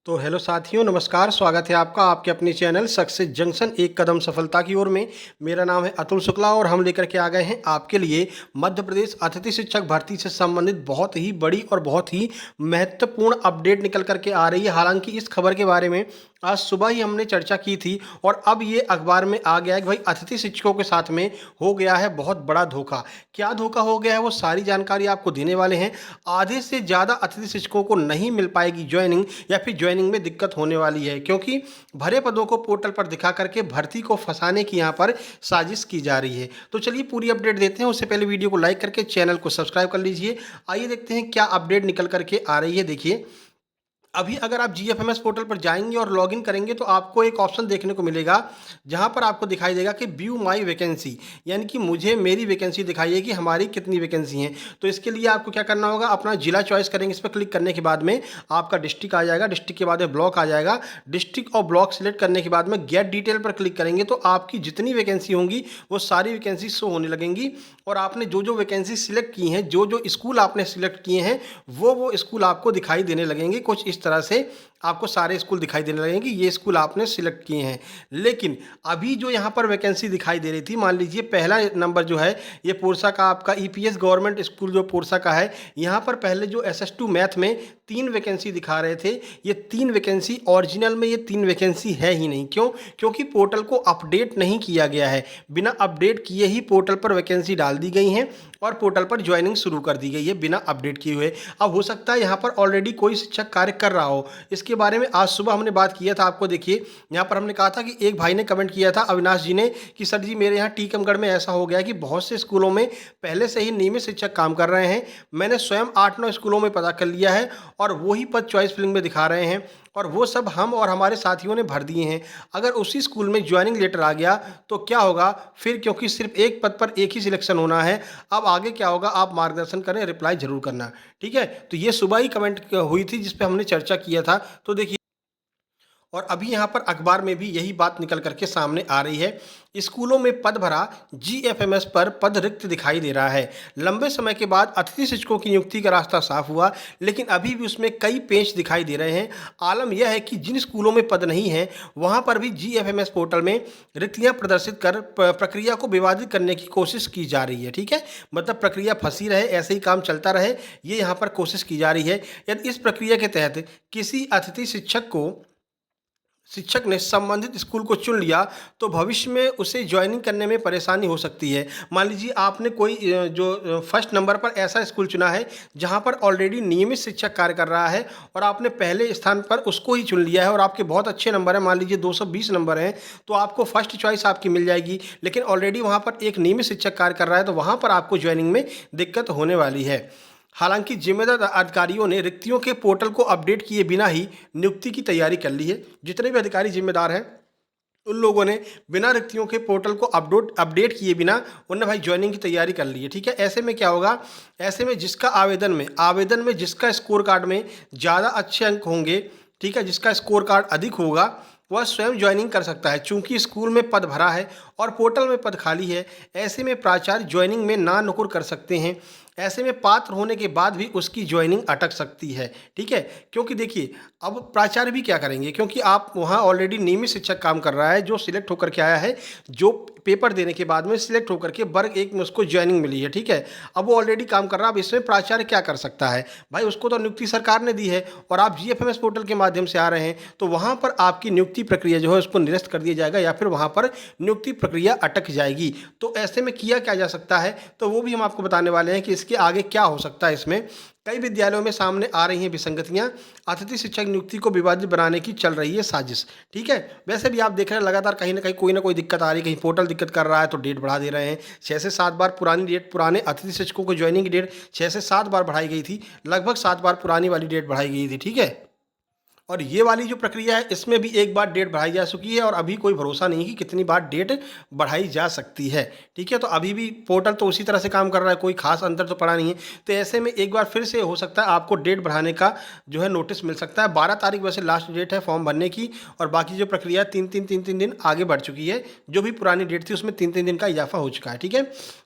तो हेलो साथियों, नमस्कार। स्वागत है आपका आपके अपने चैनल सक्सेस जंक्शन एक कदम सफलता की ओर में। मेरा नाम है अतुल शुक्ला और हम लेकर के आ गए हैं आपके लिए मध्य प्रदेश अतिथि शिक्षक भर्ती से संबंधित बहुत ही बड़ी और बहुत ही महत्वपूर्ण अपडेट निकल करके आ रही है। हालांकि इस खबर के बारे में आज सुबह ही हमने चर्चा की थी और अब ये अखबार में आ गया है कि भाई अतिथि शिक्षकों के साथ में हो गया है बहुत बड़ा धोखा। क्या धोखा हो गया है वो सारी जानकारी आपको देने वाले हैं। आधे से ज़्यादा अतिथि शिक्षकों को नहीं मिल पाएगी ज्वाइनिंग या फिर ज्वाइनिंग में दिक्कत होने वाली है, क्योंकि भरे पदों को पोर्टल पर दिखा करके भर्ती को फंसाने की यहाँ पर साजिश की जा रही है। तो चलिए पूरी अपडेट देते हैं। उससे पहले वीडियो को लाइक करके चैनल को सब्सक्राइब कर लीजिए। आइए देखते हैं क्या अपडेट निकल करके आ रही है। देखिए, अभी अगर आप जीएफएमएस पोर्टल पर जाएंगे और लॉगिन करेंगे तो आपको एक ऑप्शन देखने को मिलेगा जहां पर आपको दिखाई देगा कि व्यू माई वैकेंसी, यानी कि मुझे मेरी वैकेंसी दिखाइए कि हमारी कितनी वैकेंसी हैं। तो इसके लिए आपको क्या करना होगा, अपना जिला चॉइस करेंगे। इस पर क्लिक करने के बाद में आपका डिस्ट्रिक्ट आ जाएगा, डिस्ट्रिक्ट के बाद में ब्लॉक आ जाएगा। डिस्ट्रिक्ट और ब्लॉक सिलेक्ट करने के बाद में गेट डिटेल पर क्लिक करेंगे तो आपकी जितनी वैकेंसी होंगी वो सारी वैकेंसी शो होने लगेंगी और आपने जो जो वैकेंसी सिलेक्ट की हैं, जो जो स्कूल आपने सिलेक्ट किए हैं वो स्कूल आपको दिखाई देने लगेंगे। कुछ इस तरह से आपको सारे स्कूल दिखाई देने लगेंगे, ये स्कूल आपने सिलेक्ट किए हैं। लेकिन अभी जो यहाँ पर वैकेंसी दिखाई दे रही थी, मान लीजिए पहला नंबर जो है ये पोरसा का आपका ईपीएस गवर्नमेंट स्कूल जो पोरसा का है, यहाँ पर पहले जो SS2 मैथ में 3 वैकेंसी दिखा रहे थे, ये 3 वैकेंसी ओरिजिनल में ये 3 वैकेंसी है ही नहीं। क्यों? क्योंकि पोर्टल को अपडेट नहीं किया गया है। बिना अपडेट किए ही पोर्टल पर वैकेंसी डाल दी गई हैं और पोर्टल पर ज्वाइनिंग शुरू कर दी गई है बिना अपडेट किए हुए। अब हो सकता है यहाँ पर ऑलरेडी कोई शिक्षक कार्य कर रहा हो। इसके बारे में आज सुबह हमने बात किया था। आपको देखिए, यहाँ पर हमने कहा था कि एक भाई ने कमेंट किया था, अविनाश जी ने, कि सर जी मेरे यहाँ टीकमगढ़ में ऐसा हो गया कि बहुत से स्कूलों में पहले से ही नियमित शिक्षक काम कर रहे हैं। मैंने स्वयं 8-9 स्कूलों में पता कर लिया है और वही पद चॉइस फिलिंग में दिखा रहे हैं और वो सब हम और हमारे साथियों ने भर दिए हैं। अगर उसी स्कूल में ज्वाइनिंग लेटर आ गया तो क्या होगा फिर, क्योंकि सिर्फ एक पद पर एक ही सिलेक्शन होना है। अब आगे क्या होगा आप मार्गदर्शन करें, रिप्लाई जरूर करना। ठीक है, तो ये सुबह ही कमेंट हुई थी जिस पे हमने चर्चा किया था। तो देखिए, और अभी यहाँ पर अखबार में भी यही बात निकल करके सामने आ रही है। स्कूलों में पद भरा, जीएफएमएस पर पद रिक्त दिखाई दे रहा है। लंबे समय के बाद अतिथि शिक्षकों की नियुक्ति का रास्ता साफ हुआ, लेकिन अभी भी उसमें कई पेच दिखाई दे रहे हैं। आलम यह है कि जिन स्कूलों में पद नहीं है वहाँ पर भी जीएफएमएस पोर्टल में रिक्तियाँ प्रदर्शित कर प्रक्रिया को विवादित करने की कोशिश की जा रही है। ठीक है, मतलब प्रक्रिया फंसी रहे, ऐसे ही काम चलता रहे, ये यहाँ पर कोशिश की जा रही है। यदि इस प्रक्रिया के तहत किसी अतिथि शिक्षक ने संबंधित स्कूल को चुन लिया तो भविष्य में उसे ज्वाइनिंग करने में परेशानी हो सकती है। मान लीजिए आपने कोई जो फर्स्ट नंबर पर ऐसा स्कूल चुना है जहां पर ऑलरेडी नियमित शिक्षक कार्य कर रहा है और आपने पहले स्थान पर उसको ही चुन लिया है और आपके बहुत अच्छे नंबर हैं, मान लीजिए 220 नंबर हैं, तो आपको फर्स्ट चॉइस आपकी मिल जाएगी। लेकिन ऑलरेडी वहाँ पर एक नियमित शिक्षक कार्य कर रहा है तो वहाँ पर आपको ज्वाइनिंग में दिक्कत होने वाली है। हालांकि जिम्मेदार अधिकारियों ने रिक्तियों के पोर्टल को अपडेट किए बिना ही नियुक्ति की तैयारी कर ली है। जितने भी अधिकारी जिम्मेदार हैं उन लोगों ने बिना रिक्तियों के पोर्टल को अपडेट किए बिना उन्होंने भाई ज्वाइनिंग की तैयारी कर ली है। ठीक है, ऐसे में क्या होगा, ऐसे में जिसका आवेदन में जिसका स्कोर कार्ड में ज़्यादा अच्छे अंक होंगे, ठीक है, जिसका स्कोर कार्ड अधिक होगा वह स्वयं ज्वाइनिंग कर सकता है। चूंकि स्कूल में पद भरा है और पोर्टल में पद खाली है, ऐसे में प्राचार्य ज्वाइनिंग में ना नुकुर कर सकते हैं। ऐसे में पात्र होने के बाद भी उसकी ज्वाइनिंग अटक सकती है। ठीक है, क्योंकि देखिए अब प्राचार्य भी क्या करेंगे, क्योंकि आप वहाँ ऑलरेडी नियमित शिक्षक काम कर रहा है जो सिलेक्ट होकर के आया है, जो पेपर देने के बाद में सिलेक्ट होकर के वर्ग 1 में उसको ज्वाइनिंग मिली है। ठीक है, अब वो ऑलरेडी काम कर रहा है। अब इसमें प्राचार्य क्या कर सकता है भाई, उसको तो नियुक्ति सरकार ने दी है और आप जीएफएमएस पोर्टल के माध्यम से आ रहे हैं तो वहाँ पर आपकी नियुक्ति प्रक्रिया जो है उसको निरस्त कर दिया जाएगा या फिर वहाँ पर नियुक्ति प्रक्रिया अटक जाएगी। तो ऐसे में किया क्या जा सकता है, तो वो भी हम आपको बताने वाले हैं कि इसके आगे क्या हो सकता है। इसमें कई विद्यालयों में सामने आ रही हैं विसंगतियां, अतिथि शिक्षक नियुक्ति को विवादित बनाने की चल रही है साजिश। ठीक है, वैसे भी आप देख रहे हैं लगातार कहीं ना कोई दिक्कत आ रही है। कहीं पोर्टल दिक्कत कर रहा है तो डेट बढ़ा दे रहे हैं। 6 से 7 बार पुरानी डेट, पुराने अतिथि शिक्षकों को ज्वाइनिंग की डेट 6 से 7 बार बढ़ाई गई थी, लगभग 7 बार पुरानी वाली डेट बढ़ाई गई थी। ठीक है, और ये वाली जो प्रक्रिया है इसमें भी एक बार डेट बढ़ाई जा चुकी है और अभी कोई भरोसा नहीं कि कितनी बार डेट बढ़ाई जा सकती है। ठीक है, तो अभी भी पोर्टल तो उसी तरह से काम कर रहा है, कोई खास अंतर तो पड़ा नहीं है। तो ऐसे में एक बार फिर से हो सकता है आपको डेट बढ़ाने का जो है नोटिस मिल सकता है। 12 तारीख वैसे लास्ट डेट है फॉर्म भरने की और बाकी जो प्रक्रिया 3-3 दिन आगे बढ़ चुकी है। जो भी पुरानी डेट थी उसमें 3-3 दिन का इजाफा हो चुका है। ठीक है,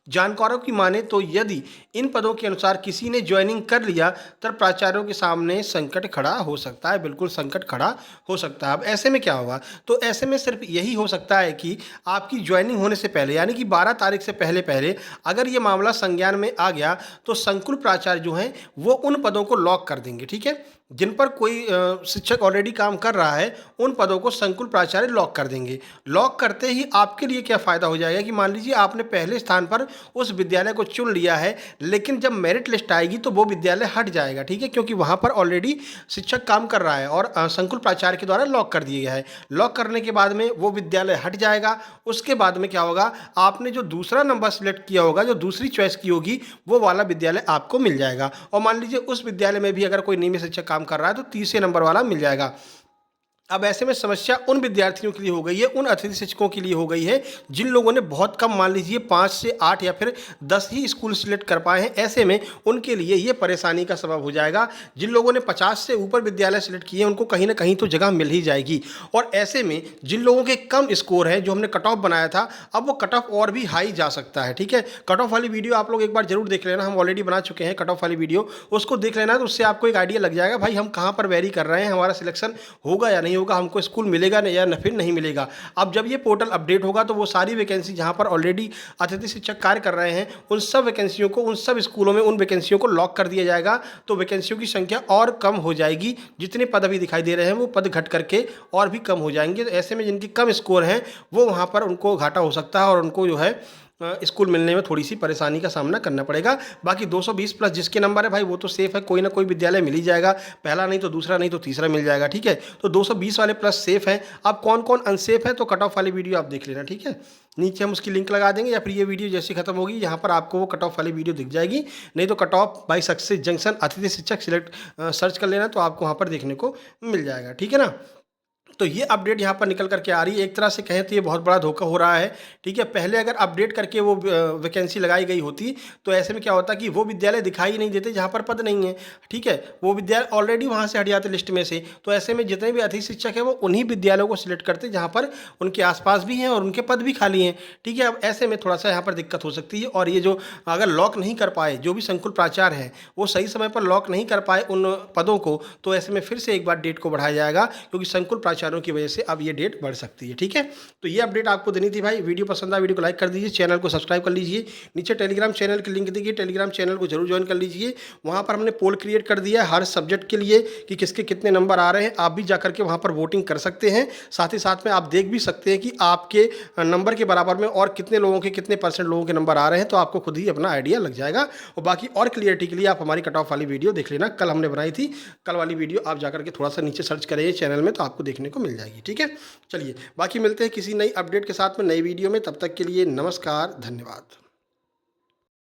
जानकारों की माने तो यदि इन पदों के अनुसार किसी ने ज्वाइनिंग कर लिया तब प्राचार्यों के सामने संकट खड़ा हो सकता है, बिल्कुल संकट खड़ा हो सकता है। अब ऐसे में क्या होगा, तो ऐसे में सिर्फ यही हो सकता है कि आपकी ज्वाइनिंग होने से पहले यानी कि 12 तारीख से पहले पहले अगर ये मामला संज्ञान में आ गया तो संकुल प्राचार्य जो हैं वो उन पदों को लॉक कर देंगे। ठीक है, जिन पर कोई शिक्षक ऑलरेडी काम कर रहा है उन पदों को संकुल प्राचार्य लॉक कर देंगे। लॉक करते ही आपके लिए क्या फ़ायदा हो जाएगा कि मान लीजिए आपने पहले स्थान पर उस विद्यालय को चुन लिया है, लेकिन जब मेरिट लिस्ट आएगी तो वो विद्यालय हट जाएगा। ठीक है, क्योंकि वहाँ पर ऑलरेडी शिक्षक काम कर रहा है और संकुल प्राचार्य के द्वारा लॉक कर दिया गया है। लॉक करने के बाद में वो विद्यालय हट जाएगा। उसके बाद में क्या होगा, आपने जो दूसरा नंबर सिलेक्ट किया होगा, जो दूसरी चॉइस की होगी, वो वाला विद्यालय आपको मिल जाएगा। और मान लीजिए उस विद्यालय में भी अगर कोई नियमित शिक्षक काम कर रहा है तो तीसरे नंबर वाला मिल जाएगा। अब ऐसे में समस्या उन विद्यार्थियों के लिए हो गई है, उन अतिथि शिक्षकों के लिए हो गई है जिन लोगों ने बहुत कम, मान लीजिए 5 से 8 या फिर 10 ही स्कूल सिलेक्ट कर पाए हैं। ऐसे में उनके लिए ये परेशानी का सबब हो जाएगा। जिन लोगों ने 50 से ऊपर विद्यालय सिलेक्ट किए हैं उनको कहीं ना कहीं तो जगह मिल ही जाएगी। और ऐसे में जिन लोगों के कम स्कोर है, जो हमने कट ऑफ बनाया था, अब वो कट ऑफ और भी हाई जा सकता है। ठीक है, कट ऑफ वाली वीडियो आप लोग एक बार जरूर देख लेना, हम ऑलरेडी बना चुके हैं कट ऑफ वाली वीडियो, उसको देख लेना। तो उससे आपको एक आइडिया लग जाएगा भाई हम कहाँ पर वेरी कर रहे हैं, हमारा सिलेक्शन होगा या नहीं होगा, हमको स्कूल मिलेगा या न फिर नहीं मिलेगा। अब जब ये पोर्टल अपडेट होगा तो वो सारी वैकेंसी जहां पर ऑलरेडी अतिथि शिक्षक कार्य कर रहे हैं उन सब वैकेंसियों को, उन सब स्कूलों में उन वैकेंसियों को लॉक कर दिया जाएगा। तो वैकेंसियों की संख्या और कम हो जाएगी। जितने पद अभी दिखाई दे रहे हैं वो पद घट करके और भी कम हो जाएंगे। तो ऐसे में जिनकी कम स्कोर हैं वो वहाँ पर उनको घाटा हो सकता है और उनको जो है स्कूल मिलने में थोड़ी सी परेशानी का सामना करना पड़ेगा। बाकी 220 प्लस जिसके नंबर है भाई वो तो सेफ है, कोई ना कोई विद्यालय मिल ही जाएगा, पहला नहीं तो दूसरा, नहीं तो तीसरा मिल जाएगा। ठीक है, तो 220 वाले प्लस सेफ है। अब कौन कौन अनसेफ है तो कट ऑफ वाली वीडियो आप देख लेना। ठीक है, नीचे हम उसकी लिंक लगा देंगे या फिर ये वीडियो जैसे खत्म होगी यहाँ पर आपको वो कट ऑफ वाली वीडियो दिख जाएगी। नहीं तो cut off by success junction अतिथि शिक्षक सिलेक्ट सर्च कर लेना तो आपको वहाँ पर देखने को मिल जाएगा। ठीक है ना, तो ये अपडेट यहाँ पर निकल करके आ रही है। एक तरह से कहें तो ये बहुत बड़ा धोखा हो रहा है। ठीक है, पहले अगर अपडेट करके वो वैकेंसी लगाई गई होती तो ऐसे में क्या होता कि वो विद्यालय दिखाई नहीं देते जहाँ पर पद नहीं है। ठीक है, वो विद्यालय ऑलरेडी वहाँ से हट जाते लिस्ट में से। तो ऐसे में जितने भी अतिथि शिक्षक हैं वो उन्हीं विद्यालयों को सिलेक्ट करते जहाँ पर उनके आसपास भी हैं और उनके पद भी खाली हैं। ठीक है, अब ऐसे में थोड़ा सा यहाँ पर दिक्कत हो सकती है। और ये जो अगर लॉक नहीं कर पाए, जो भी संकुल प्राचार्य हैं वो सही समय पर लॉक नहीं कर पाए उन पदों को, तो ऐसे में फिर से एक बार डेट को बढ़ाया जाएगा क्योंकि संकुल प्राचार्यों की वजह से अब ये डेट बढ़ सकती है। ठीक है, तो ये अपडेट आपको देनी थी भाई। वीडियो पसंद आया वीडियो को लाइक कर दीजिए, चैनल को सब्सक्राइब कर लीजिए। नीचे टेलीग्राम चैनल की लिंक देखिए, टेलीग्राम चैनल को जरूर ज्वाइन कर लीजिए। वहां पर हमने पोल क्रिएट कर दिया है हर सब्जेक्ट के लिए कि किसके कितने नंबर आ रहे हैं। आप भी जाकर के वहां पर वोटिंग कर सकते हैं। साथ ही साथ में आप देख भी सकते हैं कि आपके नंबर के बराबर में और कितने लोगों के, कितने % लोगों के नंबर आ रहे हैं। तो आपको खुद ही अपना आइडिया लग जाएगा। और बाकी और क्लियरिटी के लिए आप हमारी कट ऑफ वाली वीडियो देख लेना, कल हमने बनाई थी। कल वाली वीडियो आप जाकर के थोड़ा सा नीचे सर्च करेंगे चैनल में तो आपको देखने को मिल जाएगी। ठीक है, चलिए बाकी मिलते हैं किसी नई अपडेट के साथ में नई वीडियो में। तब तक के लिए नमस्कार, धन्यवाद।